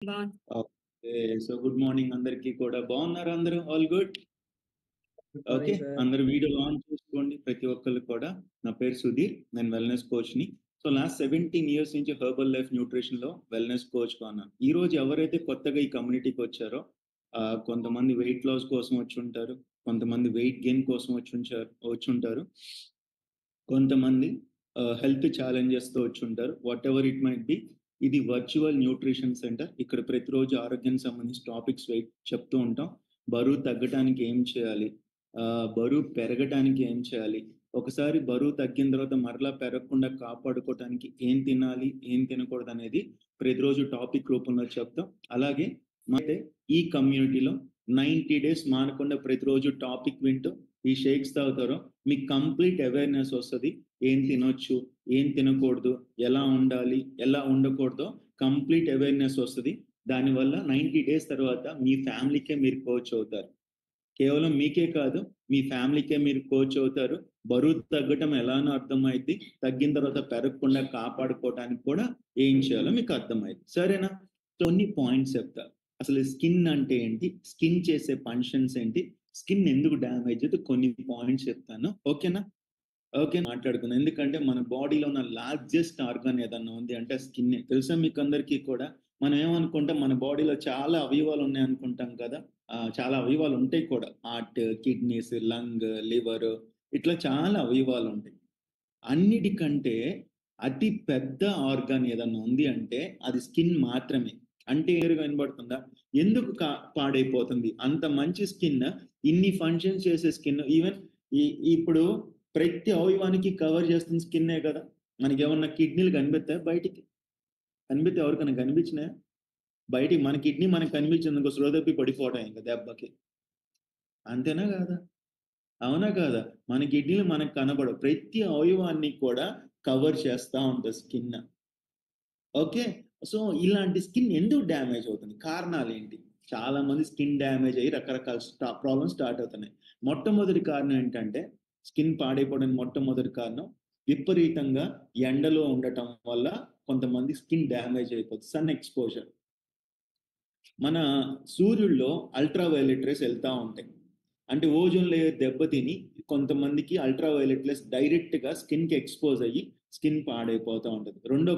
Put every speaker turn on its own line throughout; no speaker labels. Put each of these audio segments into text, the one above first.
బావున్నా.
Okay. So, good morning అందరికి కూడా. బాగున్నారా అందరూ? All good?
Good
okay.
Morning sir.
అందరూ వీడియోలు ఆన్ చేసుకోండి ప్రతి ఒక్కళ్ళు కూడా. నా పేరు సుధీర్. నేను వెల్‌నెస్ కోచ్‌ని. సో, లాస్ట్ 17 ఇయర్స్ నుంచి హెర్బల్ లైఫ్ న్యూట్రిషన్‌లో వెల్‌నెస్ కోచ్‌గా ఉన్నాను. ఈరోజు ఎవరైతే కొత్తగా ఈ కమ్యూనిటీకొచ్చారో కొంతమంది వెయిట్ లాస్ కోసం వచ్చుంటారు. కొంతమంది వెయిట్ గెయిన్ కోసం వచ్చుంటారు. కొంతమంది హెల్త్ ఛాలెంజెస్‌తో వచ్చుంటారు. Whatever it might be. ఇది వర్చువల్ న్యూట్రిషన్ సెంటర్. ఇక్కడ ప్రతిరోజు ఆరోగ్యానికి సంబంధించి టాపిక్స్ చెప్తూ ఉంటాం. బరువు తగ్గటానికి ఏం చేయాలి? బరువు పెరగటానికి ఏం చేయాలి? ఒకసారి బరువు తగ్గిన తర్వాత మరలా పెరగకుండా కాపాడుకోవటానికి ఏం తినాలి? ఏం తినకూడదనేది ప్రతిరోజు టాపిక్ రూపంలో చెప్తాం. అలాగే అయితే ఈ కమ్యూనిటీలో 90 డేస్ మానకుండా ప్రతిరోజు టాపిక్ వింటూ ఈ షేక్స్ తాగుతారో మీకు కంప్లీట్ అవేర్‌నెస్ వస్తది. ఏం తినొచ్చు? ఏం తినకూడదు? ఎలా ఉండాలి? ఎలా ఉండకూడదో కంప్లీట్ అవేర్‌నెస్ వస్తది. దానివల్ల 90 డేస్ తర్వాత మీ ఫ్యామిలీకే మీరు కోచ్ అవుతారు. కేవలం మీకే కాదు, మీ ఫ్యామిలీకే మీరు కోచ్ అవుతారు. బరువు తగ్గటం ఎలానో అర్థమైద్ది. తగ్గిన తర్వాత పెరగకుండా కాపాడుకోవటానికి కూడా ఏం చేయాలో మీకు అర్థమైద్ది. సరేనా? కొన్ని పాయింట్స్ చెప్తా. అసలు స్కిన్ అంటే ఏంటి? స్కిన్ చేసే ఫంక్షన్స్ ఏంటి? స్కిన్ ఎందుకు డ్యామేజ్ అయితే కొన్ని పాయింట్స్ చెప్తాను. ఓకేనా? ఓకే. మాట్లాడుకుందాం. ఎందుకంటే మన బాడీలో ఉన్న లార్జెస్ట్ ఆర్గాన్ ఏదన్నా ఉంది అంటే స్కిన్నే. తెలుసా మీకందరికీ కూడా? మనం ఏమనుకుంటాం మన బాడీలో చాలా అవయవాలు ఉన్నాయనుకుంటాం కదా! చాలా అవయవాలు ఉంటాయి కూడా. హార్ట్, కిడ్నీస్, లంగ్, లివర్ ఇట్లా చాలా అవయవాలుంటాయి. అన్నిటికంటే అతి పెద్ద ఆర్గాన్ ఏదన్నా ఉంది అంటే అది స్కిన్ మాత్రమే. అంటే క్లియర్‌గా వినబడుతుందా? ఎందుకు పాడైపోతుంది? అంత మంచి స్కిన్, ఇన్ని ఫంక్షన్స్ చేసే స్కిన్ ఈవెన్ ఈ ఇప్పుడు ప్రతి అవయవానికి కవర్ చేస్తున్న స్కిన్నే కదా! మనకేమన్నా కిడ్నీలు కనిపిత్తాయా బయటికి? కనిపిత్తే ఎవరికైనా కనిపించినాయా? బయటికి మన కిడ్నీ మనకు కనిపించిందనుకో స్పృహ తప్పి పడిపోవటమే ఇంక దెబ్బకి. అంతేనా కాదా? అవునా కాదా? మన కిడ్నీలు మనకు కనబడవు. ప్రతి అవయవాన్ని కూడా కవర్ చేస్తా ఉంటది స్కిన్. ఓకే. సో, ఇలాంటి స్కిన్ ఎందుకు డ్యామేజ్ అవుతుంది? కారణాలేంటి? చాలా మంది స్కిన్ డ్యామేజ్ అయ్యి రకరకాల ప్రాబ్లమ్స్ స్టార్ట్ అవుతున్నాయి. మొట్టమొదటి కారణం ఏంటంటే, స్కిన్ పాడైపోవడానికి మొట్టమొదటి కారణం విపరీతంగా ఎండలో ఉండటం వల్ల కొంతమంది స్కిన్ డ్యామేజ్ అయిపోతుంది. Sun exposure. మన సూర్యుడిలో అల్ట్రా వయలెట్ రేస్ ఎళ్తా ఉంటాయి. అంటే ఓజోన్ లేయర్ దెబ్బతిని కొంతమందికి అల్ట్రా వయలెట్ రేస్ డైరెక్ట్‌గా స్కిన్‌కి ఎక్స్‌పోజ్ అయ్యి స్కిన్ పాడైపోతా ఉంటది. రెండో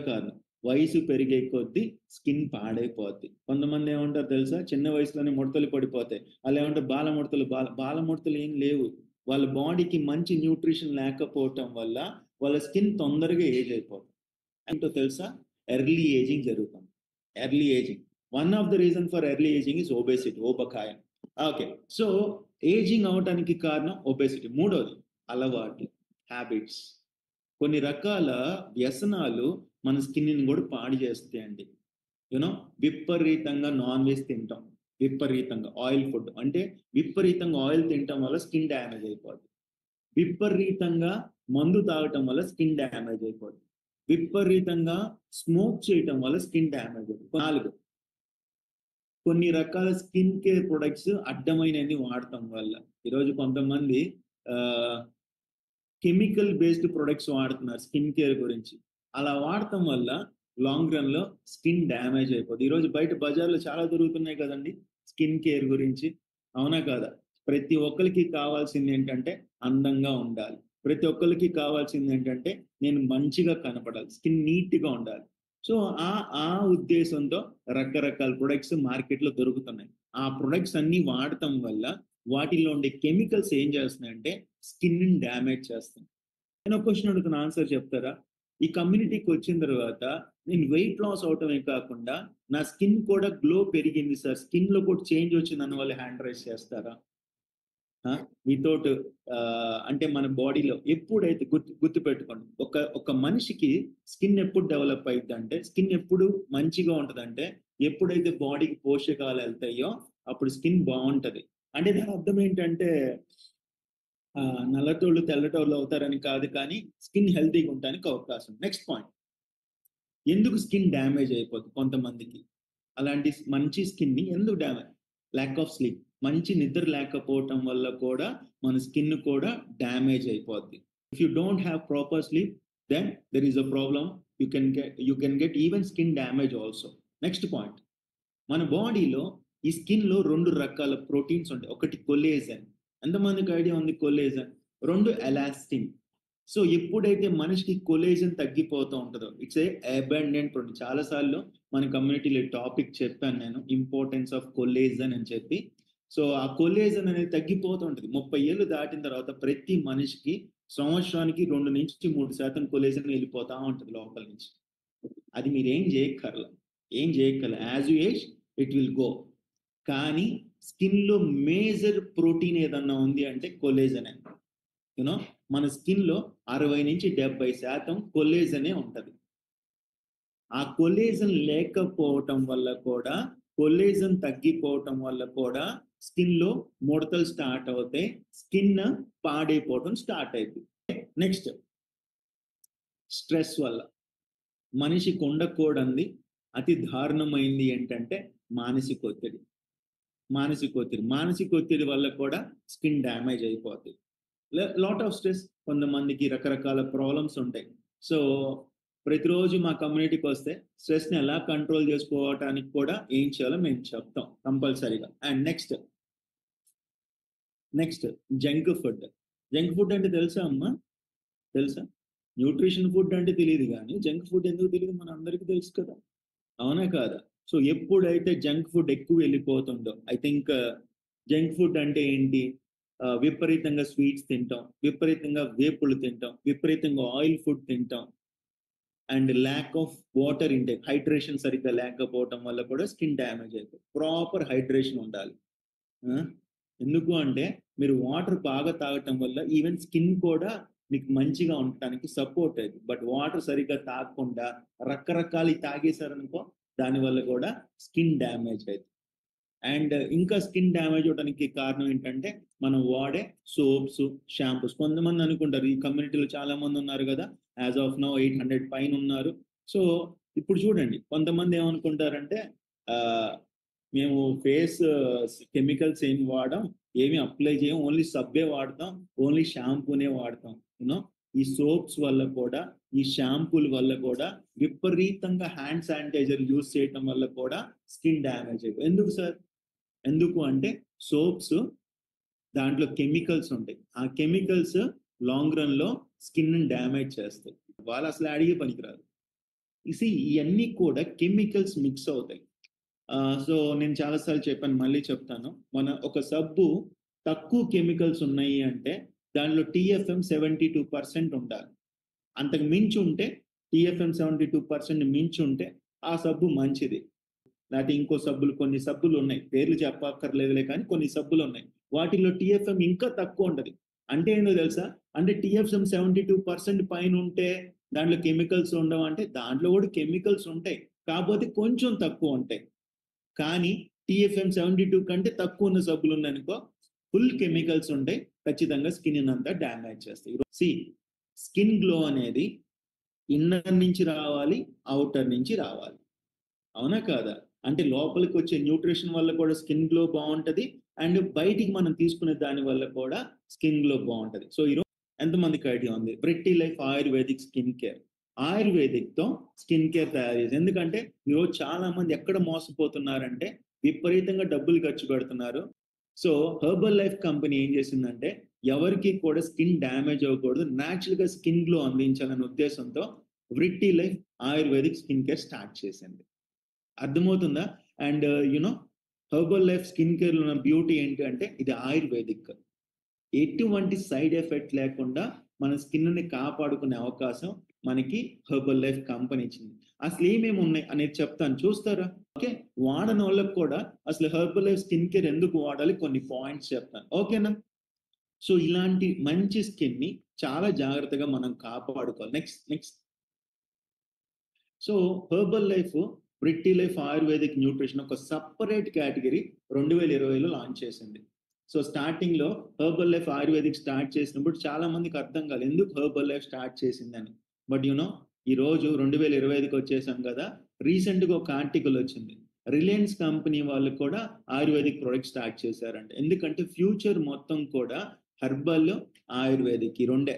కారణం వయసు పెరిగే కొద్దీ స్కిన్ పాడైపోద్ది. కొంతమంది ఏమంటారు తెలుసా? చిన్న వయసులోనే ముడతలు పడిపోతాయి. ఆళ్ళేమంటారు బాలముడతలు ఏం లేవు. వాళ్ళ బాడీకి మంచి న్యూట్రిషన్ లేకపోవటం వల్ల వాళ్ళ స్కిన్ తొందరగా ఏజ్ అయిపోతుంది. ఏంటో తెలుసా? ఎర్లీ ఏజింగ్ జరుగుతుంది. Early ageing. One of the reason for early ageing is obesity. ఊబకాయం. ఓకే. సో, ఏజింగ్ అవ్వటానికి కారణం ఒబెసిటీ. మూడోది అలవాట్లు, హ్యాబిట్స్. కొన్ని రకాల వ్యసనాలు మన స్కిన్‌ని కూడా పాడు చేస్తాయండి. విపరీతంగా నాన్ వెజ్ తింటాం. విపరీతంగా ఆయిల్ ఫుడ్. అంటే విపరీతంగా ఆయిల్ తినటం వల్ల స్కిన్ డ్యామేజ్ అయిపోద్ది. విపరీతంగా మందు తాగటం వల్ల స్కిన్ డ్యామేజ్ అయిపోద్ది. విపరీతంగా స్మోక్ చేయటం వల్ల స్కిన్ డ్యామేజ్ అయిపోద్ది. 4 కొన్ని రకాల స్కిన్ కేర్ ప్రొడక్ట్స్ అడ్డమైనవి వాడటం వల్ల. ఈరోజు కొంతమంది ఆహ్, కెమికల్ బేస్డ్ ప్రొడక్ట్స్ వాడుతున్నారు స్కిన్ కేర్ గురించి. అలా వాడటం వల్ల లాంగ్ రన్‌లో స్కిన్ డ్యామేజ్ అయిపోద్ది. ఈరోజు బయట బజార్‌లో చాలా దొరుకుతున్నాయి కదండీ! స్కిన్ కేర్ గురించి. అవునా కాదా? ప్రతి ఒక్కళ్ళకి కావాల్సిందేంటంటే అందంగా ఉండాలి. ప్రతి ఒక్కళ్ళకి కావాల్సిందేంటంటే నేను మంచిగా కనపడాలి. స్కిన్ నీట్‌గా ఉండాలి. సో, ఆ ఆ ఉద్దేశంతో రకరకాల ప్రొడక్ట్స్ మార్కెట్‌లో దొరుకుతున్నాయి. ఆ ప్రొడక్ట్స్ అన్నీ వాడటం వల్ల వాటిల్లో ఉండే కెమికల్స్ ఏం చేస్తున్నాయంటే స్కిన్‌ని డ్యామేజ్ చేస్తున్నాయి. నేను ఒక క్వెషన్ అడుగుతున్నా ఆన్సర్ చెప్తారా? ఈ కమ్యూనిటీకి వచ్చిన తర్వాత నేను వెయిట్ లాస్ అవ్వటమే కాకుండా నా స్కిన్ కూడా గ్లో పెరిగింది సార్. స్కిన్‌లో కూడా చేంజ్ వచ్చిందని వాళ్ళు హ్యాండ్ రైజ్ చేస్తారా? వితౌట్ అంటే మన బాడీలో ఎప్పుడైతే గుర్తుపెట్టుకోండి. ఒక మనిషికి స్కిన్ ఎప్పుడు డెవలప్ అయిద్దంటే, స్కిన్ ఎప్పుడు మంచిగా ఉంటదంటే, ఎప్పుడైతే బాడీకి పోషకాలు ఎళ్తాయో అప్పుడు స్కిన్ బావుంటది. అంటే దాని అర్థం ఏంటంటే నల్లటోళ్ళు తెల్లటోళ్ళు అవుతారని కాదు కానీ, స్కిన్ హెల్తీగా ఉండటానికి అవకాశం. Next point. ఎందుకు స్కిన్ డ్యామేజ్ అయిపోద్ది కొంతమందికి? అలాంటి మంచి స్కిన్‌ని ఎందుకు ల్యాక్ ఆఫ్ స్లీప్. మంచి నిద్ర లేకపోవటం వల్ల కూడా మన స్కిన్ కూడా డ్యామేజ్ అయిపోద్ది. If you don't have proper sleep then there is a problem you can get even skin damage also. Next point, మన బాడీలో ఈ స్కిన్లో 2 రకాల ప్రోటీన్స్ ఉంటాయి. ఒకటి కొలేజన్. ఎంతమందికి ఐడియా ఉంది కొలేజన్? 2 ఎలాస్టిన్. సో ఎప్పుడైతే మనిషికి కొలేజన్ తగ్గిపోతూ ఉంటుందో, ఇట్స్ ఏ అబాండెంట్ ప్రోటీన్. చాలాసార్లు మన కమ్యూనిటీలో టాపిక్ చెప్పాను నేను, ఇంపార్టెన్స్ ఆఫ్ కొలేజన్ అని చెప్పి. సో ఆ కొలేజన్ అనేది తగ్గిపోతూ ఉంటుంది. 30 ఏళ్ళు దాటిన తర్వాత ప్రతి మనిషికి సంవత్సరానికి 2-3% కొలేజన్ వెళ్ళిపోతూ ఉంటుంది లోపల నుంచి. అది మీరు ఏం చేయక్కర్ల. As you age it will go. కానీ స్కిన్లో మేజర్ ప్రోటీన్ ఏదన్నా ఉంది అంటే కొలేజనే. యూనో మన స్కిన్లో 60-70% కొలేజనే ఉంటుంది. ఆ కొలేజన్ లేకపోవటం వల్ల కూడా, కొలేజన్ తగ్గిపోవటం వల్ల కూడా స్కిన్లో ముడతలు స్టార్ట్ అవుతాయి, స్కిన్ పాడైపోవటం స్టార్ట్ అవుతుంది. నెక్స్ట్, స్ట్రెస్ వల్ల మనిషికి ఉండకూడనిది అతి దారుణమైంది ఏంటంటే మానసిక ఒత్తిడి. మానసిక ఒత్తిడి వల్ల కూడా స్కిన్ డ్యామేజ్ అయిపోతుంది. లాట్ ఆఫ్ స్ట్రెస్, కొంతమందికి రకరకాల ప్రాబ్లమ్స్ ఉంటాయి. సో ప్రతిరోజు మా కమ్యూనిటీకి వస్తే స్ట్రెస్ని ఎలా కంట్రోల్ చేసుకోవటానికి కూడా ఏం చేయాలో మేము చెప్తాం కంపల్సరీగా. అండ్ నెక్స్ట్ జంక్ ఫుడ్ అంటే తెలుసా అమ్మా? తెలుసా? న్యూట్రిషన్ ఫుడ్ అంటే తెలియదు, కానీ జంక్ ఫుడ్ ఎందుకు తెలియదు? మన అందరికీ తెలుసు కదా, అవునా కాదా? సో ఎప్పుడైతే జంక్ ఫుడ్ ఎక్కువ వెళ్ళిపోతుందో, ఐ థింక్ జంక్ ఫుడ్ అంటే ఏంటి? విపరీతంగా స్వీట్స్ తింటాం, విపరీతంగా వేపులు తింటాం, విపరీతంగా ఆయిల్ ఫుడ్ తింటాం, and lack of water intake, hydration సరిగ్గా లేకపోవటం వల్ల కూడా స్కిన్ డ్యామేజ్ అవుతుంది. ప్రాపర్ హైడ్రేషన్ ఉండాలి. ఎందుకు అంటే మీరు వాటర్ బాగా తాగటం వల్ల ఈవెన్ స్కిన్ కూడా మీకు మంచిగా ఉండటానికి సపోర్ట్ అవుతుంది. బట్ వాటర్ సరిగ్గా తాగకుండా రకరకాలు తాగేశారనుకో, దానివల్ల కూడా స్కిన్ డ్యామేజ్ అవుతుంది. అండ్ ఇంకా స్కిన్ డ్యామేజ్ అవడానికి కారణం ఏంటంటే మనం వాడే సోప్స్, షాంపూస్. కొంతమంది అనుకుంటారు, ఈ కమ్యూనిటీలో చాలా మంది ఉన్నారు కదా, యాజ్ ఆఫ్ నౌ 800 పైన ఉన్నారు. సో ఇప్పుడు చూడండి, కొంతమంది ఏమనుకుంటారంటే మేము ఫేస్ కెమికల్స్ ఏమి వాడడం, ఏమి అప్లై చేయం, ఓన్లీ సబ్బే వాడతాం, ఓన్లీ షాంపూనే వాడతాం. యూనో ఈ సోప్స్ వల్ల కూడా, ఈ షాంపూల వల్ల కూడా, విపరీతంగా హ్యాండ్ శానిటైజర్ యూజ్ చేయటం వల్ల కూడా స్కిన్ డ్యామేజ్ అయిపోయి. ఎందుకు సార్? ఎందుకు అంటే సోప్స్, దాంట్లో కెమికల్స్ ఉంటాయి. ఆ కెమికల్స్ లాంగ్ రన్ లో స్కిన్ డ్యామేజ్ చేస్తాయి. వాళ్ళు అసలు అడిగే పనికిరాదు. ఇవన్నీ కూడా కెమికల్స్ మిక్స్ అవుతాయి. సో నేను చాలాసార్లు చెప్పాను, మళ్ళీ చెప్తాను. ఒక సబ్బు తక్కువ కెమికల్స్ ఉన్నాయి అంటే దానిలో TFM 72% ఉండాలి. అంతకు మించి ఉంటే, TFM 72% మించి ఉంటే ఆ సబ్బు మంచిది. లేకపోతే ఇంకో సబ్బులు, కొన్ని సబ్బులు ఉన్నాయి, పేర్లు చెప్పక్కర్లేదులే, కానీ కొన్ని సబ్బులు ఉన్నాయి, వాటిలో TFM ఇంకా తక్కువ ఉంటుంది. అంటే ఏంటో తెలుసా? అంటే TFM 72% పైన ఉంటే దాంట్లో కెమికల్స్ ఉండవు అంటే, దాంట్లో కూడా కెమికల్స్ ఉంటాయి, కాకపోతే కొంచెం తక్కువ ఉంటాయి. కానీ TFM 72 కంటే తక్కువ ఉన్న సబ్బులు ఉన్నాయనుకో, ఫుల్ కెమికల్స్ ఉంటాయి, ఖచ్చితంగా స్కిన్ అంతా డ్యామేజ్ చేస్తాయి. స్కిన్ గ్లో అనేది ఇన్నర్ నుంచి రావాలి, అవుటర్ నుంచి రావాలి, అవునా కాదా? అంటే లోపలికి వచ్చే న్యూట్రిషన్ వల్ల కూడా స్కిన్ గ్లో బాగుంటుంది, అండ్ బయటికి మనం తీసుకునే దాని వల్ల కూడా స్కిన్ గ్లో బాగుంటుంది. సో ఈరోజు ఎంతమందికి ఐడియా ఉంది? Pretty life Ayurvedic skin care. ఆయుర్వేదిక్తో స్కిన్ కేర్ తయారు చేసి, ఎందుకంటే ఈరోజు చాలా మంది ఎక్కడ మోసపోతున్నారంటే విపరీతంగా డబ్బులు ఖర్చు పెడుతున్నారు. సో హెర్బల్ లైఫ్ కంపెనీ ఏం చేసిందంటే, ఎవరికి కూడా స్కిన్ డ్యామేజ్ అవ్వకూడదు, న్యాచురల్గా స్కిన్ గ్లో అందించాలనే ఉద్దేశంతో pretty life Ayurvedic skin care start చేసింది. అర్థమవుతుందా? And herbal life skin care లో ఉన్న బ్యూటీ ఏంటి అంటే, ఇది ఆయుర్వేదిక్. ఎటువంటి సైడ్ ఎఫెక్ట్ లేకుండా మన స్కిన్ ని కాపాడుకునే అవకాశం మనకి హెర్బల్ లైఫ్ కంపెనీ ఇచ్చింది. అసలు ఏమేమి ఉన్నాయి అనేది చెప్తాను, చూస్తారా? ఓకే, వాడని వాళ్ళకి కూడా అసలు హెర్బల్ లైఫ్ స్కిన్ కేర్ ఎందుకు వాడాలి కొన్ని పాయింట్స్ చెప్తాను, ఓకేనా? సో ఇలాంటి మంచి స్కిన్ ని చాలా జాగ్రత్తగా మనం కాపాడుకోవాలి. Next so herbal life pretty life ayurvedic nutrition ఒక సపరేట్ కేటగిరీ 2020లో లాంచ్ చేసింది. సో స్టార్టింగ్ లో హెర్బల్ లైఫ్ ఆయుర్వేదిక్ స్టార్ట్ చేసినప్పుడు చాలా మందికి అర్థం కాలేదు ఎందుకు హెర్బల్ లైఫ్ స్టార్ట్ చేసిందని. బట్ ఈ రోజు 2025కి వచ్చేసాం కదా, రీసెంట్ గా ఒక ఆర్టికల్ వచ్చింది, రిలయన్స్ కంపెనీ వాళ్ళు కూడా ఆయుర్వేదిక్ ప్రొడక్ట్ స్టార్ట్ చేశారంట. ఎందుకంటే ఫ్యూచర్ మొత్తం కూడా హెర్బల్, ఆయుర్వేదిక్ ఈ రెండే.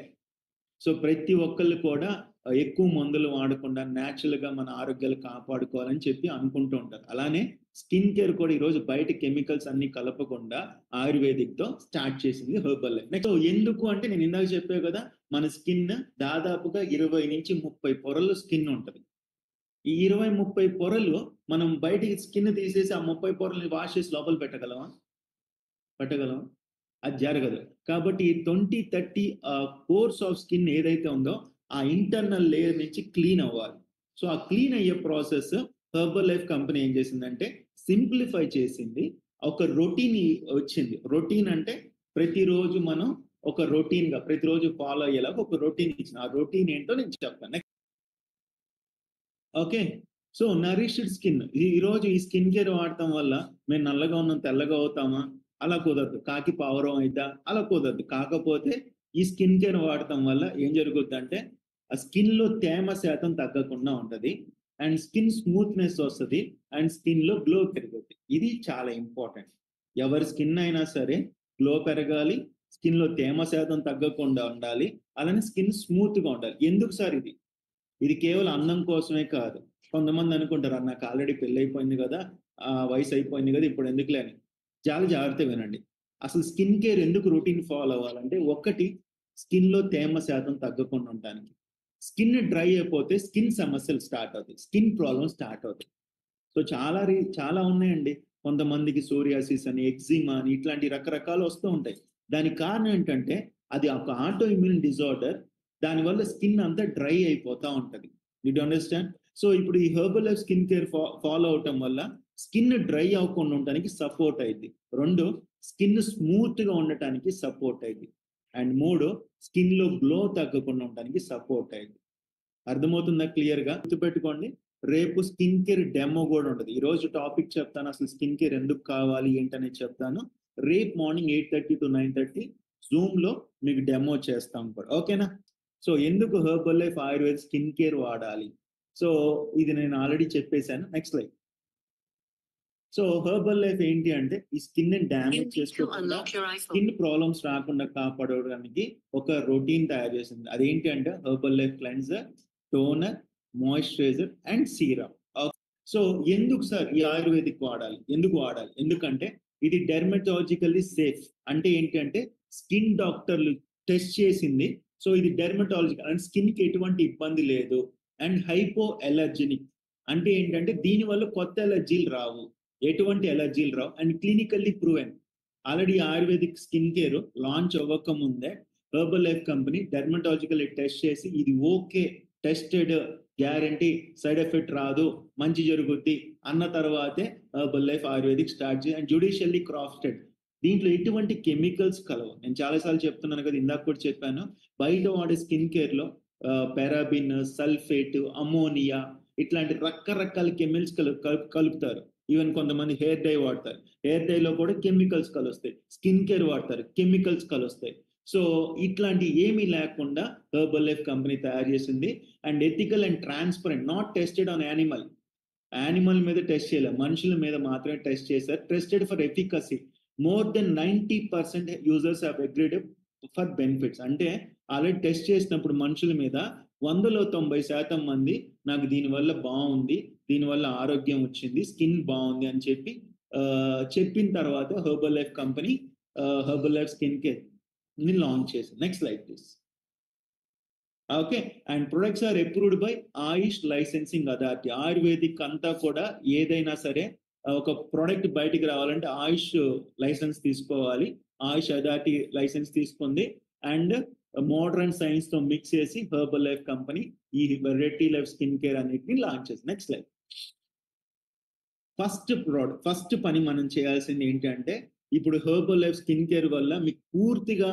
సో ప్రతి ఒక్కళ్ళు కూడా ఎక్కువ మందులు వాడకుండా న్యాచురల్గా మన ఆరోగ్యాలు కాపాడుకోవాలని చెప్పి అనుకుంటూ ఉంటారు. అలానే స్కిన్ కేర్ కూడా ఈరోజు బయట కెమికల్స్ అన్ని కలపకుండా ఆయుర్వేదిక్ తో స్టార్ట్ చేసింది హెర్బల్ లైఫ్. నెక్స్ట్ ఎందుకు అంటే నేను ఇందాక చెప్పే కదా, మన స్కిన్ దాదాపుగా 20 నుంచి 30 పొరలు స్కిన్ ఉంటది. ఈ 20-30 పొరలు మనం బయటికి స్కిన్ తీసేసి ఆ 30 పొరల్ని వాష్ చేసి లోపల పెట్టగలమా? పెట్టగలమా? అది జరగదు. కాబట్టి 20-30 పోర్స్ ఆఫ్ స్కిన్ ఏదైతే ఉందో ఆ ఇంటర్నల్ లేయర్ నుంచి క్లీన్ అవ్వాలి. సో ఆ క్లీన్ అయ్యే ప్రాసెస్ హెర్బల్ లైఫ్ కంపెనీ ఏం చేసిందంటే సింప్లిఫై చేసింది. ఒక రొటీన్ వచ్చింది. రొటీన్ అంటే ప్రతిరోజు మనం ఒక రొటీన్ గా ప్రతిరోజు ఫాలో అయ్యేలాగా ఒక రొటీన్ ఇచ్చింది. ఆ రొటీన్ ఏంటో నేను చెప్తాను. ఓకే. So nourished skin. ఈరోజు ఈ స్కిన్ కేర్ వాడటం వల్ల మేము నల్లగా ఉన్నాం, తెల్లగా అవుతామా? అలా కుదరదు. కాకి పావురం అయిద్దా? అలా కుదరదు. కాకపోతే ఈ స్కిన్ కేర్ వాడటం వల్ల ఏం జరుగుద్దంటే ఆ స్కిన్‌లో తేమ శాతం తగ్గకుండా ఉంటది. అండ్ స్కిన్ స్మూత్‌నెస్ వస్తది. అండ్ స్కిన్‌లో గ్లో పెరుగుద్ది. ఇది చాలా ఇంపార్టెంట్. ఎవరి స్కిన్ అయినా సరే గ్లో పెరగాలి. స్కిన్‌లో తేమ శాతం తగ్గకుండా ఉండాలి. అలానే స్కిన్ స్మూత్‌గా ఉండాలి. ఎందుకు సార్ ఇది? ఇది కేవలం అందం కోసమే కాదు. కొంతమంది అనుకుంటారు, నాకు ఆల్రెడీ పెళ్లయిపోయింది కదా! వయసు అయిపోయింది కదా! ఇప్పుడు ఎందుకులే అని. చాలా జాగ్రత్తగా వినండి. అసలు స్కిన్ కేర్ ఎందుకు రొటీన్ ఫాలో అవ్వాలంటే, ఒకటి స్కిన్‌లో తేమ శాతం తగ్గకుండా ఉండటానికి. స్కిన్ డ్రై అయిపోతే స్కిన్ సమస్యలు స్టార్ట్ అవుతాయి. స్కిన్ ప్రాబ్లమ్స్ స్టార్ట్ అవుతాయి. సో చాలా ఉన్నాయండి. కొంతమందికి సోరియాసిస్ అని, ఎక్జిమా అని ఇట్లాంటి రకరకాలు వస్తూ ఉంటాయి. దానికి కారణం ఏంటంటే అది ఒక ఆటో ఇమ్యూన్ డిజార్డర్. దానివల్ల స్కిన్ అంతా డ్రై అయిపోతా ఉంటది. Did you understand? సో ఇప్పుడు ఈ herbal life skin care follow అవటం వల్ల స్కిన్ డ్రై అవ్వకుండా ఉండటానికి సపోర్ట్ అయిద్ది. 2 స్కిన్ స్మూత్‌గా ఉండటానికి సపోర్ట్ అయిద్ది. అండ్ 3 స్కిన్‌లో గ్లో తగ్గకుండా ఉండటానికి సపోర్ట్ అయిద్ది. అర్థమవుతుందా క్లియర్‌గా? గుర్తుపెట్టుకోండి. రేపు స్కిన్ కేర్ డెమో గూడా ఉంటది. ఈరోజు టాపిక్ చెప్తాను. అసలు స్కిన్ కేర్ ఎందుకు కావాలి ఏంటనేది చెప్తాను. రేపు మార్నింగ్ 8:30-9:30 జూమ్‌లో మీకు డెమో చేస్తాం కూడా. ఓకేనా? సో ఎందుకు herbal life Ayurveda skin care వాడాలి? సో ఇది నేను ఆల్రెడీ చెప్పేసాను. Next slide. So herbal life ఏంటి అంటే ఈ స్కిన్ డ్యామేజ్ చేసుకోకుండా స్కిన్ ప్రాబ్లమ్స్ రాకుండా కాపాడడానికి ఒక రొటీన్ తయారు చేసింది. అదేంటి అంటే herbal life cleanser, toner, moisturiser and serum. So ఎందుకు సార్ ఈ ఆయుర్వేదిక్ వాడాలి? ఎందుకు వాడాలి? ఎందుకంటే ఇది డెర్మటాలజికల్లీ సేఫ్. అంటే ఏంటి అంటే స్కిన్ డాక్టర్లు టెస్ట్ చేసింది. సో ఇది డెర్మటాలజికల్ అండ్ స్కిన్ కి ఎటువంటి ఇబ్బంది లేదు. అండ్ హైపో ఎలర్జెనిక్ అంటే ఏంటంటే దీని వల్ల కొత్త ఎలర్జీలు రావు. ఎటువంటి ఎలర్జీలు రావు. And clinically proven. Already Ayurvedic skin care launch అవ్వక ముందే Herbalife company dermatological test చేసి ఇది okay, tested, guarantee, side effect రాదు, మంచి జరుగుద్ది అన్న తర్వాతే హెర్బల్ లైఫ్ ఆయుర్వేదిక్ స్టార్ట్ చేసి అండ్ జ్యుడిషియల్లీ క్రాఫ్టెడ్. దీంట్లో ఎటువంటి కెమికల్స్ కలవు. నేను చాలాసార్లు చెప్తున్నాను కదా, ఇందాక కూడా చెప్పాను. బయట వాడే స్కిన్ కేర్ లో పారాబిన్, సల్ఫేట్, అమోనియా ఇట్లాంటి రకరకాల కెమికల్స్ కలుపుతారు. ఈవెన్ కొంతమంది హెయిర్ డై వాడతారు. హెయిర్ డైలో కూడా కెమికల్స్ కలుస్తాయి. స్కిన్ కేర్ వాడతారు, కెమికల్స్ కలుస్తాయి. సో ఇట్లాంటి ఏమీ లేకుండా హెర్బల్ లైఫ్ కంపెనీ తయారు చేసింది. And ethical and transparent, not tested on animal. Animal మీద టెస్ట్ చేయలేదు, మనుషుల మీద మాత్రమే టెస్ట్ చేశారు. Tested for efficacy. More than 90% users have agreed for benefits. అంటే ఆల్రెడీ టెస్ట్ చేసినప్పుడు మనుషుల మీద 100లో 90% మంది నాకు దీనివల్ల బాగుంది, దీనివల్ల ఆరోగ్యం వచ్చింది, స్కిన్ బాగుంది అని చెప్పిన తర్వాత Herbalife company Herbalife skin care ని లాంచ్ చేసింది. Next slide please. Okay. And products are approved by AYUSH licensing authority. Ayurvedic అంతా కూడా ఏదైనా సరే ఒక ప్రొడక్ట్ బయటికి రావాలంటే ఆయుష్ లైసెన్స్ తీసుకోవాలి. ఆయుష్ అథారిటీ లైసెన్స్ తీసుకుంది. అండ్ మోడర్న్ సైన్స్ తో మిక్స్ చేసి హెర్బల్ లైఫ్ కంపెనీ ఈ రెడ్డి లైఫ్ స్కిన్ కేర్ అన్నిటిని లాంచ్ చేసింది. Next slide. ఫస్ట్ పని మనం చేయాల్సింది ఏంటంటే, ఇప్పుడు హెర్బల్ లైఫ్ స్కిన్ కేర్ వల్ల మీకు పూర్తిగా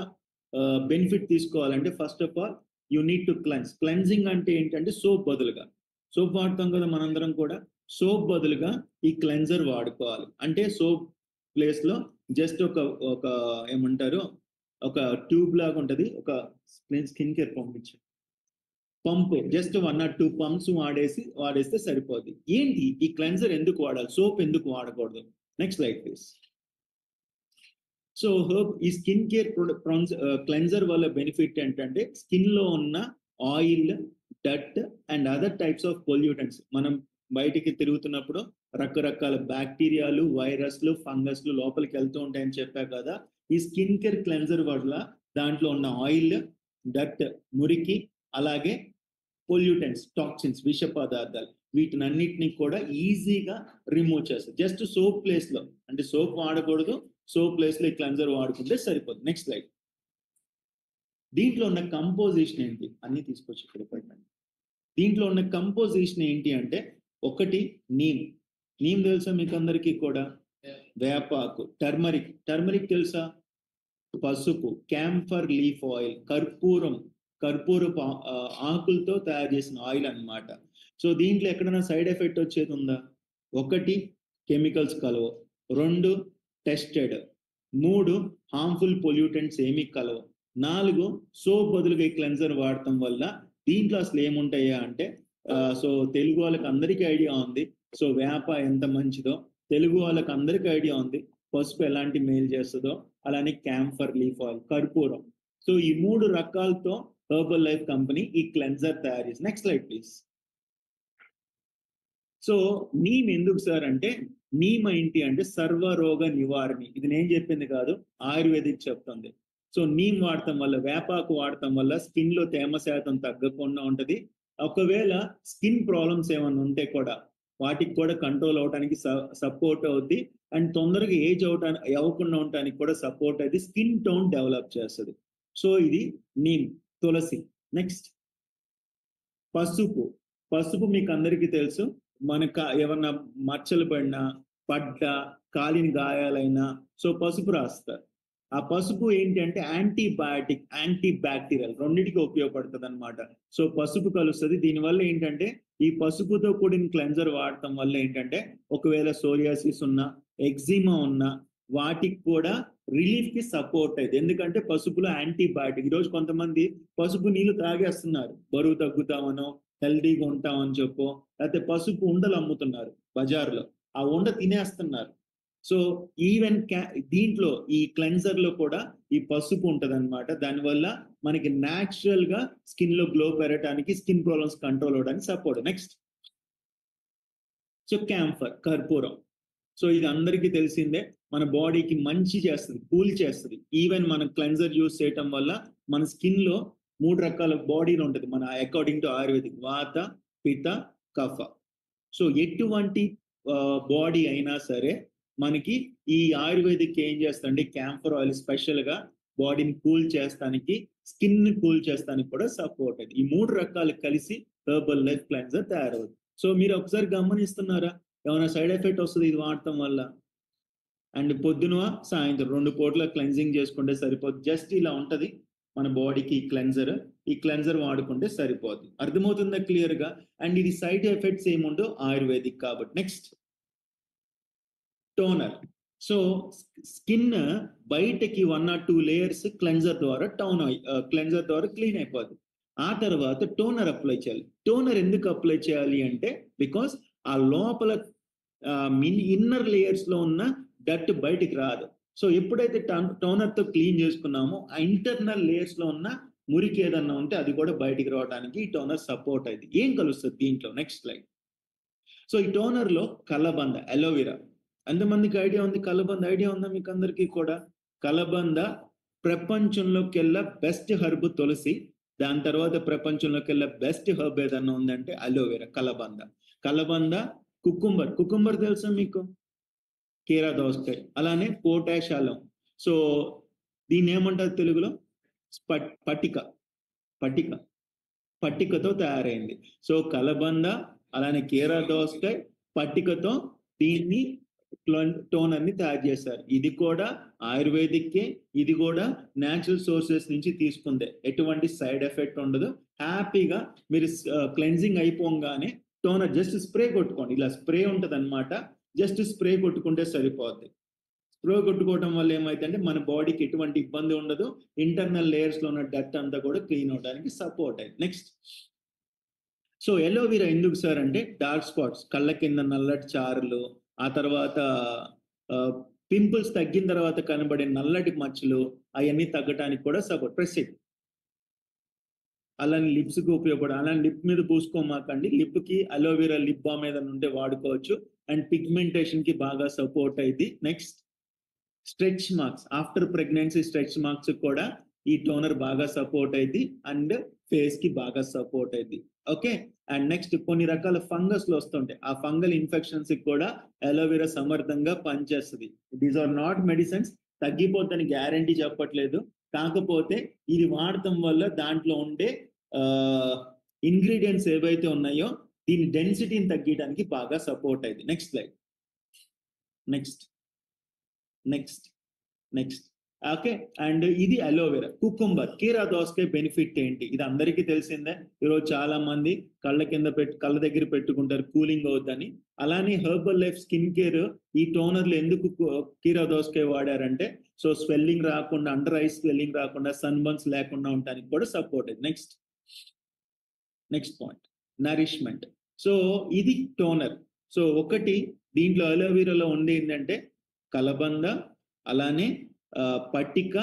బెనిఫిట్ తీసుకోవాలంటే first of all you need to cleanse. Cleansing అంటే ఏంటంటే సోప్ బదులుగా, సోప్ వాడతాం కదా మనందరం కూడా, సోప్ బదులుగా ఈ క్లెన్జర్ వాడుకోవాలి. అంటే సోప్ ప్లేస్ లో జస్ట్ ఒక ఏమంటారు, ఒక ట్యూబ్ లాగా ఉంటది, ఒక skin care pump just 1 or 2 pumps వాడేస్తే సరిపోద్ది. ఏంటి ఈ క్లెన్జర్ ఎందుకు వాడాలి? సోప్ ఎందుకు వాడకూడదు? Next slide please. సో ఈ స్కిన్ కేర్ క్లెన్జర్ వల్ల బెనిఫిట్ ఏంటంటే స్కిన్ లో ఉన్న ఆయిల్, డట్ and other types of pollutants. మనం బయటికి తిరుగుతున్నప్పుడు రకరకాల బ్యాక్టీరియాలు, వైరస్లు, ఫంగస్లు లోపలికి వెళ్తూ ఉంటాయని చెప్పా కదా. ఈ స్కిన్ కేర్ క్లెన్జర్ వల్ల దాంట్లో ఉన్న ఆయిల్, డట్, మురికి, అలాగే పొల్యూటెంట్స్, టాక్సిన్స్, విష పదార్థాలు, వీటినన్నిటిని కూడా ఈజీగా రిమూవ్ చేస్తారు. జస్ట్ సోప్ ప్లేస్ లో, అంటే సోప్ వాడకూడదు, సోప్ ప్లేస్ లో ఈ క్లెన్జర్ వాడుకుంటే సరిపోతుంది. Next slide. దీంట్లో ఉన్న కంపోజిషన్ ఏంటి అన్ని తీసుకొచ్చి ఇక్కడ పెట్టండి. దీంట్లో ఉన్న కంపోజిషన్ ఏంటి అంటే, ఒకటి నీమ్. నీమ్ తెలుసా మీకు అందరికీ కూడా? వేపాకు, టర్మరిక్. టర్మరిక్ తెలుసా? పసుపు, క్యాంఫర్ లీఫ్ ఆయిల్, కర్పూరపు ఆకులతో తయారు చేసిన ఆయిల్ అన్నమాట. సో దీంట్లో ఎక్కడైనా సైడ్ ఎఫెక్ట్ వచ్చేది ఉందా? ఒకటి, కెమికల్స్ కలవు. రెండు, టెస్టెడ్. మూడు, హార్మ్ఫుల్ పొల్యూటెంట్స్ ఏమీ కలవు. నాలుగు, సోప్ బదులుగా ఈ క్లెన్జర్ వాడటం వల్ల దీంట్లో అసలు ఏముంటాయా అంటే, సో తెలుగు వాళ్ళకి అందరికీ ఐడియా ఉంది. సో వేప ఎంత మంచిదో తెలుగు వాళ్ళకి అందరికీ ఐడియా ఉంది. పసుపు ఎలాంటి మేలు చేస్తుందో, అలానే క్యాంఫర్ లీఫ్ ఆయిల్, కర్పూరం. సో ఈ మూడు రకాలతో హెర్బల్ లైఫ్ కంపెనీ ఈ క్లెన్జర్ తయారు చేసి. Next slide please. So neem ఎందుకు సార్ అంటే, నీమ్ ఏంటి అంటే సర్వరోగ నివారణి. ఇది నేను చెప్పింది కాదు, ఆయుర్వేదిక్ చెప్తుంది. సో నీమ్ వాడటం వల్ల, వేపాకు వాడటం వల్ల స్కిన్ లో తేమ శాతం తగ్గకుండా ఉంటది. ఒకవేళ స్కిన్ ప్రాబ్లమ్స్ ఏమైనా ఉంటే కూడా వాటికి కూడా కంట్రోల్ అవడానికి సపోర్ట్ అవుద్ది. అండ్ తొందరగా ఏజ్ అవ్వకుండా ఉండటానికి కూడా సపోర్ట్ అయితే స్కిన్ టోన్ డెవలప్ చేస్తుంది. సో ఇది నీమ్. తులసి. నెక్స్ట్, పసుపు. పసుపు మీకు అందరికీ తెలుసు, మనకు ఏమన్నా మచ్చలు పడినా, కాలిన గాయాలైనా సో పసుపు రాస్తారు. ఆ పసుపు ఏంటి అంటే యాంటీబయాటిక్, యాంటీ బ్యాక్టీరియల్ రెండింటికి ఉపయోగపడుతుంది అనమాట. సో పసుపు కలుస్తుంది. దీనివల్ల ఏంటంటే ఈ పసుపుతో కూడిన క్లెన్జర్ వాడటం వల్ల ఏంటంటే, ఒకవేళ సోరియాసిస్ ఉన్నా, ఎగ్జిమా ఉన్నా, వాటికి కూడా రిలీఫ్ కి సపోర్ట్ అయింది. ఎందుకంటే పసుపులో యాంటీబయాటిక్. ఈరోజు కొంతమంది పసుపు నీళ్లు తాగేస్తున్నారు, బరువు తగ్గుతామనో, హెల్దీగా ఉంటామని చెప్పో, లేకపోతే పసుపు ఉండలు అమ్ముతున్నారు బజార్లో, ఆ ఉండ తినేస్తున్నారు. సో ఈవెన్ దీంట్లో ఈ క్లెన్జర్ లో కూడా ఈ పసుపు ఉంటది అనమాట. దానివల్ల మనకి న్యాచురల్ గా స్కిన్ లో గ్లో పెరగడానికి, స్కిన్ ప్రాబ్లమ్స్ కంట్రోల్ అవడానికి సపోర్ట్. నెక్స్ట్, సో క్యాంఫర్, కర్పూరం. సో ఇది అందరికీ తెలిసిందే, మన బాడీకి మంచి చేస్తుంది, కూల్ చేస్తుంది. ఈవెన్ మన క్లెన్జర్ యూస్ చేయటం వల్ల మన స్కిన్ లో 3 రకాల బాడీలు ఉంటుంది మన అకార్డింగ్ టు ఆయుర్వేదిక్: వాత, పిత, కఫ. సో ఎటువంటి బాడీ అయినా సరే మనకి ఈ ఆయుర్వేదిక్ ఏం చేస్తుంది, క్యాంఫర్ ఆయిల్ స్పెషల్ గా బాడీని కూల్ చేస్తానికి, స్కిన్ ని కూల్ చేస్తానికి కూడా సపోర్ట్ అయింది. ఈ 3 రకాలు కలిసి హెర్బల్ లైఫ్ క్లెన్జర్ తయారవుతుంది. సో మీరు ఒకసారి గమనిస్తున్నారా, ఏమైనా సైడ్ ఎఫెక్ట్ వస్తుంది ఇది వాడటం వల్ల? అండ్ పొద్దున, సాయంత్రం 2 పూట్ల క్లెన్జింగ్ చేసుకుంటే సరిపోతుంది. జస్ట్ ఇలా ఉంటది మన బాడీకి ఈ క్లెన్జర్ వాడుకుంటే సరిపోతుంది. అర్థమవుతుందా క్లియర్ గా? అండ్ ఇది సైడ్ ఎఫెక్ట్స్ ఏముండో ఆయుర్వేదిక్ కాబట్టి. Next, toner. సో స్కిన్ బయటకి 1 or 2 లేయర్స్ క్లెన్జర్ ద్వారా క్లీన్ అయిపోతుంది. ఆ తర్వాత టోనర్ అప్లై చేయాలి. టోనర్ ఎందుకు అప్లై చేయాలి అంటే, బికాస్ ఆ లోపల ఇన్నర్ లేయర్స్ లో ఉన్న డట్ బయటికి రాదు. సో ఎప్పుడైతే టోనర్ తో క్లీన్ చేసుకున్నామో, ఆ ఇంటర్నల్ లేయర్స్ లో ఉన్న మురికి ఏదన్నా ఉంటే అది కూడా బయటికి రావడానికి ఈ టోనర్ సపోర్ట్ అయింది. ఏం కలుస్తుంది దీంట్లో? Next slide. సో ఈ టోనర్ లో కలబంద, అలోవెరా. ఎంతమందికి ఐడియా ఉంది? కలబంద ఐడియా ఉందా మీకు అందరికీ కూడా? కలబంద ప్రపంచంలోకెల్లా బెస్ట్ హర్బ్ తులసి. దాని తర్వాత ప్రపంచంలోకెల్లా బెస్ట్ హర్బ్ ఏదన్నా ఉందంటే అలోవెరా, కలబంద, కుకుంబర్ తెలుసా మీకు? కీరా దోసకాయ. అలానే పొటాష్ అల్లం. సో దీన్ని ఏమంటారు తెలుగులో? పటిక. పట్టికతో తయారైంది. సో కలబంద, అలానే కీరా దోసకాయ, పట్టికతో దీన్ని టోనర్ ని తయారు చేశారు. ఇది కూడా ఆయుర్వేదిక్కే, ఇది కూడా న్యాచురల్ సోర్సెస్ నుంచి తీసుకుందే. ఎటువంటి సైడ్ ఎఫెక్ట్ ఉండదు. హ్యాపీగా మీరు క్లెన్జింగ్ అయిపోగానే టోనర్ జస్ట్ స్ప్రే కొట్టుకోండి. ఇలా స్ప్రే ఉంటది అనమాట, జస్ట్ స్ప్రే కొట్టుకుంటే సరిపోద్ది. స్ప్రే కొట్టుకోవడం వల్ల ఏమైందంటే మన బాడీకి ఎటువంటి ఇబ్బంది ఉండదు, ఇంటర్నల్ లేయర్స్ లో ఉన్న డట్ అంతా కూడా క్లీన్ అవడానికి సపోర్ట్ అయింది. నెక్స్ట్, సో ఎలోవెరా ఎందుకు సార్ అంటే, డార్క్ స్పాట్స్, కళ్ళ కింద నల్లటి చారులు, ఆ తర్వాత పింపుల్స్ తగ్గిన తర్వాత కనబడే నల్లటి మచ్చలు, అవన్నీ తగ్గడానికి కూడా సపోర్ట్. ప్రెసిడ్. అలానే లిప్స్ కి ఉపయోగపడ, అలానే లిప్ మీద పూసుకోమాకండి. లిప్ కి అలోవెరా లిప్ బామ్ ఏదైనా ఉంటే వాడుకోవచ్చు. అండ్ పిగ్మెంటేషన్ కి బాగా సపోర్ట్ అయింది. Next stretch marks, after pregnancy stretch marks కూడా ఈ టోనర్ బాగా సపోర్ట్ అయింది అండ్ ఫేస్ కి బాగా సపోర్ట్ అయింది. ఓకే. అండ్ నెక్స్ట్ కొన్ని రకాల ఫంగస్లు వస్తుంటాయి, ఆ ఫంగల్ ఇన్ఫెక్షన్స్ కి కూడా అలోవెరా సమర్థంగా పనిచేస్తుంది. దీస్ ఆర్ నాట్ మెడిసిన్స్, తగ్గిపోద్దని గ్యారంటీ చెప్పట్లేదు. కాకపోతే ఇది వాడటం వల్ల దాంట్లో ఉండే ఇంగ్రీడియంట్స్ ఏవైతే ఉన్నాయో దీని డెన్సిటీని తగ్గించడానికి బాగా సపోర్ట్ అయింది. Next slide. Next next next okay. And ఇది అలోవెరా. కుకుంబర్, కీరా దోసకాయ బెనిఫిట్ ఏంటి? ఇది అందరికీ తెలిసిందే. ఈరోజు చాలా మంది కళ్ళ దగ్గర పెట్టుకుంటారు కూలింగ్ అవుద్దని. అలానే హెర్బల్ లైఫ్ స్కిన్ కేర్ ఈ టోనర్లు ఎందుకు కీరా దోసకాయ వాడారంటే, సో స్వెల్లింగ్ రాకుండా, అండర్ ఐస్ స్వెల్లింగ్ రాకుండా, సన్ బర్న్స్ లేకుండా ఉండడానికి కూడా support. Next point, nourishment. So ఇది టోనర్. సో ఒకటి దీంట్లో అలోవెరాలో ఉండే ఏంటంటే కలబంద, అలానే పట్టిక,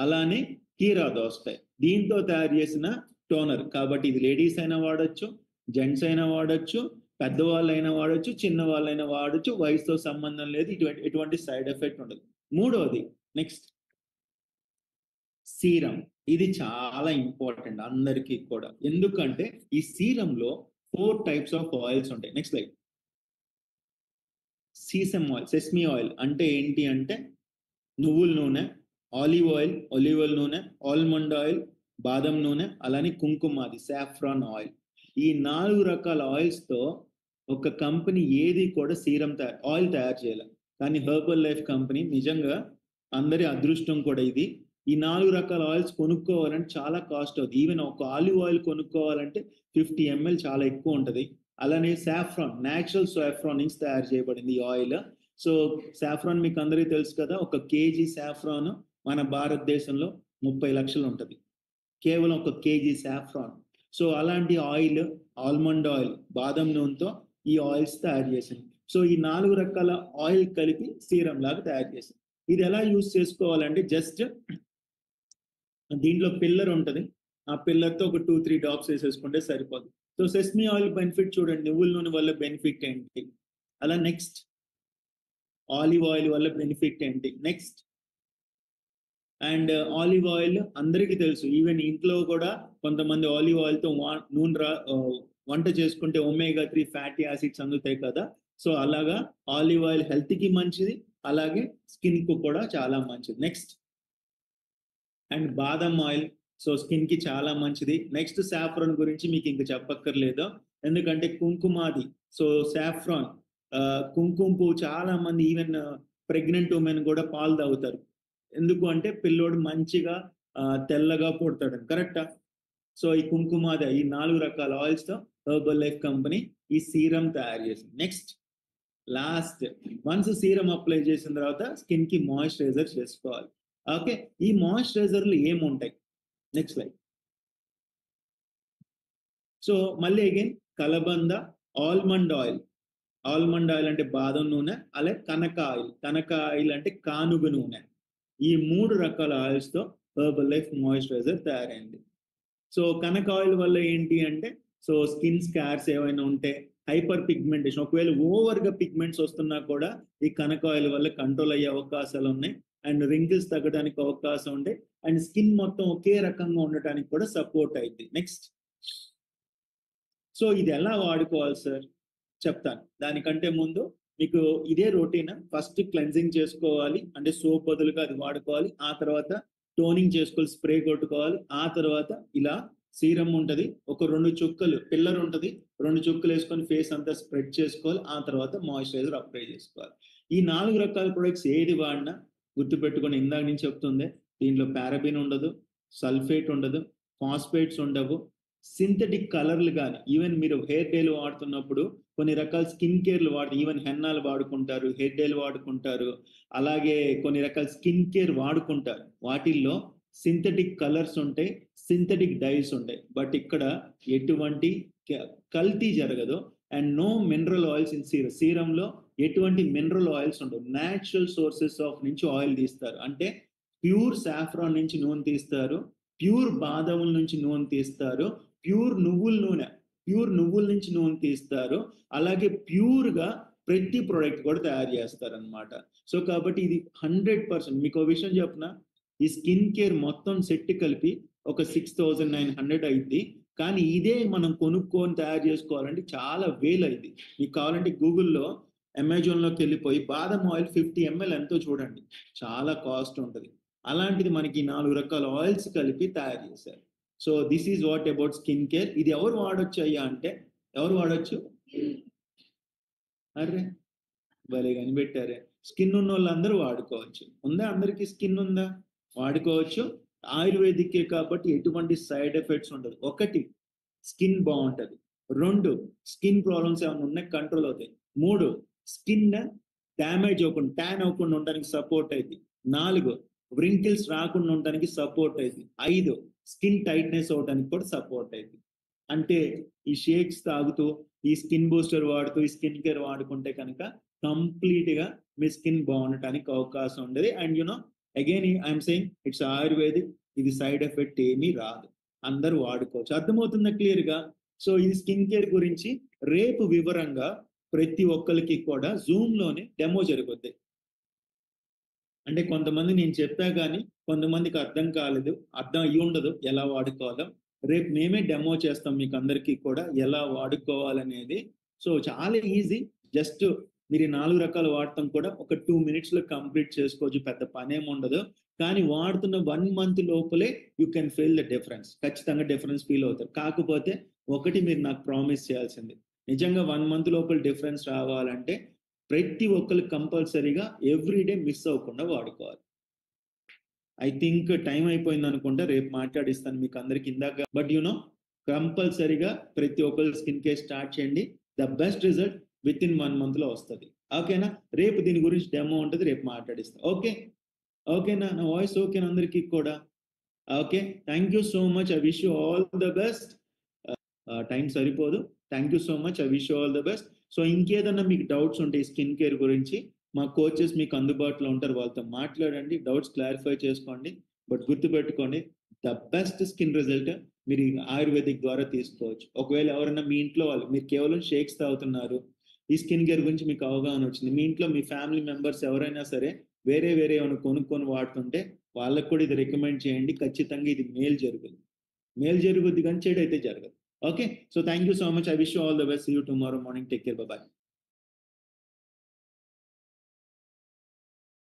అలానే కీరా దోసకాయ, దీంతో తయారు చేసిన టోనర్. కాబట్టి ఇది లేడీస్ అయినా వాడచ్చు, జెంట్స్ అయినా వాడచ్చు, పెద్దవాళ్ళైనా వాడచ్చు, చిన్న వాళ్ళైనా వాడచ్చు, వయసుతో సంబంధం లేదు, ఎటువంటి సైడ్ ఎఫెక్ట్ ఉండదు. మూడవది నెక్స్ట్ సీరం. ఇది చాలా ఇంపార్టెంట్ అందరికీ కూడా, ఎందుకంటే ఈ సీరంలో 4 టైప్స్ ఆఫ్ ఆయిల్స్ ఉంటాయి. Next slide. సెస్మీ ఆయిల్ అంటే ఏంటి అంటే నువ్వుల నూనె, ఆలివ్ ఆయిల్ నూనె, ఆల్మండ్ ఆయిల్, బాదం నూనె, అలానే కుంకుమాది సాఫ్రాన్ ఆయిల్. ఈ 4 రకాల ఆయిల్స్ తో ఒక కంపెనీ ఏది కూడా సీరం ఆయిల్ తయారు చేయాలి. కానీ హెర్బల్ లైఫ్ కంపెనీ నిజంగా అందరి అదృష్టం కూడా ఇది. ఈ 4 రకాల ఆయిల్స్ కొనుక్కోవాలంటే చాలా కాస్ట్ అవుతుంది. ఈవెన్ ఒక ఆలివ్ ఆయిల్ కొనుక్కోవాలంటే 50 ml చాలా ఎక్కువ ఉంటుంది. అలానే సాఫ్రాన్, న్యాచురల్ సాఫ్రాన్ నుంచి తయారు చేయబడింది ఈ ఆయిల్. సో సాఫ్రాన్ మీకు అందరికీ తెలుసు కదా, 1 kg సాఫ్రాన్ మన భారతదేశంలో 30 లక్షలు ఉంటుంది, కేవలం 1 kg సాఫ్రాన్. సో అలాంటి ఆయిల్, ఆల్మండ్ ఆయిల్, బాదం నూనెతో ఈ ఆయిల్స్ తయారు చేసింది. సో ఈ 4 రకాల ఆయిల్ కలిపి సీరం లాగా తయారు చేసింది. ఇది ఎలా యూజ్ చేసుకోవాలంటే జస్ట్ దీంట్లో పిల్లర్ ఉంటుంది, ఆ పిల్లర్తో ఒక 2-3 డ్రాప్స్ వేసేసుకుంటే సరిపోదు. సో సెస్మీ ఆయిల్ బెనిఫిట్ చూడండి, నువ్వుల నూనె వల్ల బెనిఫిట్ ఏంటి, అలా నెక్స్ట్ ఆలివ్ ఆయిల్ వల్ల బెనిఫిట్ ఏంటి, నెక్స్ట్ అండ్ ఆలివ్ ఆయిల్ అందరికీ తెలుసు, ఈవెన్ ఇంట్లో కూడా కొంతమంది ఆలివ్ ఆయిల్తో నూనె వంట చేసుకుంటే ఒమేగా 3 ఫ్యాటీ యాసిడ్స్ అందుతాయి కదా. సో అలాగా ఆలివ్ ఆయిల్ హెల్త్ కి మంచిది, అలాగే స్కిన్ కు కూడా చాలా మంచిది. నెక్స్ట్ అండ్ బాదం ఆయిల్, సో స్కిన్ కి చాలా మంచిది. నెక్స్ట్ సాఫ్రాన్ గురించి మీకు ఇంక చెప్పక్కర్లేదు, ఎందుకంటే కుంకుమాది. సో సాఫ్రాన్, కుంకుమ పువ్వు చాలా మంది ఈవెన్ ప్రెగ్నెంట్ ఉమెన్ కూడా పాలు తాగుతారు. ఎందుకు అంటే పిల్లోడు మంచిగా తెల్లగా పుడతాడు, కరెక్టా? సో ఈ కుంకుమాది, ఈ 4 రకాల ఆయిల్స్ తో హెర్బల్ లైఫ్ కంపెనీ ఈ సీరం తయారు చేసింది. Next last, once serum apply చేసిన తర్వాత స్కిన్ కి మాయిశ్చరైజర్ చేసుకోవాలి. ఓకే. ఈ మాయిశ్చరైజర్లు ఏముంటాయి, నెక్స్ట్ స్లైడ్. సో మళ్ళీ అగైన్ కలబంద, ఆల్మండ్ ఆయిల్ అంటే బాదం నూనె, అలాగే కనక ఆయిల్ అంటే కానుగ నూనె. ఈ 3 రకాల ఆయిల్స్ తో హెర్బల్ లైఫ్ మాయిశ్చరైజర్ తయారైంది. సో కనక ఆయిల్ వల్ల ఏంటి అంటే, సో స్కిన్ స్కార్స్ ఏమైనా ఉంటే, హైపర్ పిగ్మెంటేషన్, ఒకవేళ ఓవర్ గా పిగ్మెంట్స్ వస్తున్నా కూడా ఈ కనక ఆయిల్ వల్ల కంట్రోల్ అయ్యే అవకాశాలు ఉన్నాయి. అండ్ రింకిల్స్ తగ్గడానికి అవకాశం ఉండే, అండ్ స్కిన్ మొత్తం ఒకే రకంగా ఉండటానికి కూడా సపోర్ట్ అయింది. నెక్స్ట్, సో ఇది ఎలా వాడుకోవాలి సార్ చెప్తాను. దానికంటే ముందు మీకు ఇదే రొటీన్, ఫస్ట్ క్లెన్జింగ్ చేసుకోవాలి, అంటే సోప్ బదులుగా అది వాడుకోవాలి. ఆ తర్వాత టోనింగ్ చేసుకోవాలి, స్ప్రే కొట్టుకోవాలి. ఆ తర్వాత ఇలా సీరం ఉంటుంది, ఒక 2 చుక్కలు పిల్లర్ ఉంటుంది, 2 చుక్కలు వేసుకొని ఫేస్ అంతా స్ప్రెడ్ చేసుకోవాలి. ఆ తర్వాత మాయిశ్చరైజర్ అప్లై చేసుకోవాలి. ఈ 4 రకాల ప్రొడక్ట్స్ ఏది వాడినా గుర్తుపెట్టుకొని, ఇందాక నుంచి చెప్తుంది, దీంట్లో పారాబిన్ ఉండదు, సల్ఫేట్ ఉండదు, ఫాస్ఫేట్స్ ఉండవు, సింథటిక్ కలర్లు కానీ, ఈవెన్ మీరు హెయిర్ డేలు వాడుతున్నప్పుడు కొన్ని రకాల స్కిన్ కేర్లు ఈవెన్ హెన్నాలు వాడుకుంటారు, హెయిర్ డేలు వాడుకుంటారు, అలాగే కొన్ని రకాల స్కిన్ కేర్ వాడుకుంటారు. వాటిల్లో సింథటిక్ కలర్స్ ఉంటాయి, సింథటిక్ డైస్ ఉంటాయి. బట్ ఇక్కడ ఎటువంటి కల్తీ జరగదు. And no mineral oils in సీరంలో ఎటువంటి మినరల్ ఆయిల్స్ ఉండవు. న్యాచురల్ సోర్సెస్ ఆఫ్ నుంచి ఆయిల్ తీస్తారు, అంటే ప్యూర్ సాఫ్రాన్ నుంచి నూనె తీస్తారు. ప్యూర్ బాదముల నుంచి నూనె తీస్తారు, ప్యూర్ నువ్వుల నుంచి నూనె తీస్తారు, అలాగే ప్యూర్గా ప్రతి ప్రోడక్ట్ కూడా తయారు చేస్తారనమాట. సో కాబట్టి ఇది 100%. మీకు విషయం చెప్పిన, ఈ స్కిన్ కేర్ మొత్తం సెట్ కలిపి ఒక 6,900 అయింది. కానీ ఇదే మనం కొనుక్కొని తయారు చేసుకోవాలంటే చాలా వేలు అయింది. మీకు కావాలంటే గూగుల్లో అమెజాన్లోకి వెళ్ళిపోయి బాదం ఆయిల్ 50 ml ఎంతో చూడండి, చాలా కాస్ట్ ఉంటుంది. అలాంటిది మనకి 4 రకాల ఆయిల్స్ కలిపి తయారు చేశారు. So this is what about skin care. ఇది ఎవరు వాడొచ్చు అయ్యా అంటే, ఎవరు వాడొచ్చు? అర్రే భలే కనిపెట్టారే. స్కిన్ ఉన్న వాళ్ళందరూ వాడుకోవచ్చు. ఉందా? అందరికీ స్కిన్ ఉందా? వాడుకోవచ్చు. ఆయుర్వేదికే కాబట్టి ఎటువంటి సైడ్ ఎఫెక్ట్స్ ఉండదు. ఒకటి, స్కిన్ బాగుంటది. 2, స్కిన్ ప్రాబ్లమ్స్ ఏమైనా ఉన్నాయి కంట్రోల్ అవుతాయి. 3, స్కిన్ డ్యామేజ్ అవ్వకుండా, ట్యాన్ అవ్వకుండా ఉండడానికి సపోర్ట్ అయింది. 4, వ్రింకిల్స్ రాకుండా ఉండడానికి సపోర్ట్ అయింది. 5, స్కిన్ టైట్నెస్ అవడానికి కూడా సపోర్ట్ అయింది. అంటే ఈ షేక్స్ తాగుతూ, ఈ స్కిన్ బూస్టర్ వాడుతూ, ఈ స్కిన్ కేర్ వాడుకుంటే కనుక కంప్లీట్ గా మీ స్కిన్ బాగుండటానికి అవకాశం ఉండేది. And again I'm saying it's ayurvedic. ఇది సైడ్ ఎఫెక్ట్ ఏమీ రాదు, అందరూ వాడుకోవచ్చు. అర్థమవుతుందా క్లియర్ గా? సో ఈ స్కిన్ కేర్ గురించి రేపు వివరంగా ప్రతి ఒక్కరికి కూడా జూమ్ లోనే డెమో జరుగుద్ది. అంటే కొంతమంది నేను చెప్పా కానీ కొంతమందికి అర్థం కాలేదు, అర్థం అయ్యి ఉండదు ఎలా వాడుకోవాలో. రేపు మేమే డెమో చేస్తాం మీకు అందరికీ కూడా ఎలా వాడుకోవాలనేది. సో చాలా ఈజీ. జస్ట్ మీరు 4 రకాలు వాడటం కూడా ఒక 2 minutes లో కంప్లీట్ చేసుకోవచ్చు, పెద్ద పనేం ఉండదు. కానీ వాడుతున్న 1 month లోపలే you can feel the difference. ఖచ్చితంగా డిఫరెన్స్ ఫీల్ అవుతారు. కాకపోతే ఒకటి మీరు నాకు ప్రామిస్ చేయాల్సింది, నిజంగా 1 month లోపల డిఫరెన్స్ రావాలంటే ప్రతి ఒక్కరు కంపల్సరీగా ఎవ్రీడే మిస్ అవ్వకుండా వాడుకోవాలి. ఐ థింక్ టైం అయిపోయింది అనుకుంటా, రేపు మాట్లాడిస్తాను మీకు అందరికి ఇందాక. బట్ కంపల్సరీగా ప్రతి ఒక్కరు స్కిన్ కేర్ స్టార్ట్ చేయండి. The best result with in 1 month లో వస్తుంది. ఓకేనా? రేపు దీని గురించి డెమో ఉంటుంది, రేపు మాట్లాడిస్తా. ఓకేనా? నా వాయిస్ ఓకేనా అందరికీ కూడా? Okay, thank you so much. I wish you all the best. Time సరిపోదు. Thank you so much. I wish you all the best. So ఇంకేదన్నా మీకు డౌట్స్ ఉంటాయి స్కిన్ కేర్ గురించి, మా కోచెస్ మీకు అందుబాటులో ఉంటారు, వాళ్ళతో మాట్లాడండి, డౌట్స్ క్లారిఫై చేసుకోండి. బట్ గుర్తుపెట్టుకోండి, ద బెస్ట్ స్కిన్ రిజల్ట్ మీరు ఆయుర్వేదిక్ ద్వారా తీసుకోవచ్చు. ఒకవేళ ఎవరైనా మీ ఇంట్లో వాళ్ళు, మీరు కేవలం షేక్స్ తాగుతున్నారు, ఈ స్కిన్ కేర్ గురించి మీకు అవగాహన వచ్చింది, మీ ఇంట్లో మీ ఫ్యామిలీ మెంబర్స్ ఎవరైనా సరే వేరే ఏమైనా కొనుక్కొని వాడుతుంటే వాళ్ళకు కూడా ఇది రికమెండ్ చేయండి. ఖచ్చితంగా ఇది మేలు జరుగుద్ది కానీ చెడు అయితే జరగదు. Okay, so thank you so much. I wish you all the best. See you tomorrow morning. Take care. Bye bye.